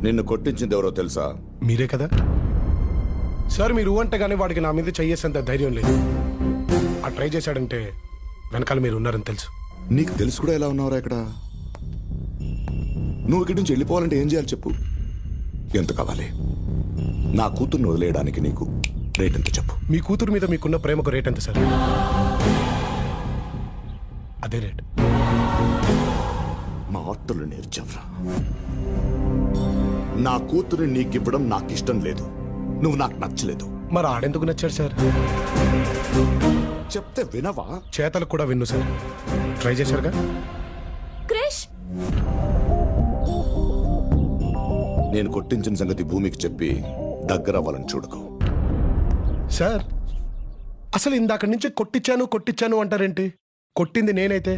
నిన్ను కొట్టించింది ఎవరో తెలుసా? మీరే కదా సార్. మీరు అంటే కానీ వాడికి నా మీద చెయ్యేసేంత ధైర్యం లేదు. ఆ ట్రై చేశాడంటే వెనకాల మీరు ఉన్నారని తెలుసు. నీకు తెలుసు కూడా ఎలా ఉన్నావురా ఇక్కడ? నువ్వు ఇక్కడి నుంచి వెళ్ళిపోవాలంటే ఏం చేయాలి చెప్పు? ఎంత కావాలి? నా కూతుర్ని వదిలేయడానికి నీకు రేట్ ఎంత చెప్పు? మీ కూతురు మీద మీకున్న ప్రేమకు రేట్ ఎంత సార్? అదే రేట్. మా ఆత్తులు నేర్చవరా. నా కూతురు నీకివ్వడం నాకు ఇష్టం లేదు. నువ్వు నాకు నచ్చలేదు. మరి ఆడెందుకు నచ్చాడు సార్? చెప్తే వినవా? చేతలకు కూడా విన్ను సార్. ట్రై చేశారుగా. క్రిష్, నేను కొట్టించిన సంగతి భూమికి చెప్పి దగ్గర అవ్వాలని చూడకు. సార్ అసలు ఇందాక నుంచి కొట్టించాను కొట్టించాను అంటారేంటి? కొట్టింది నేనైతే.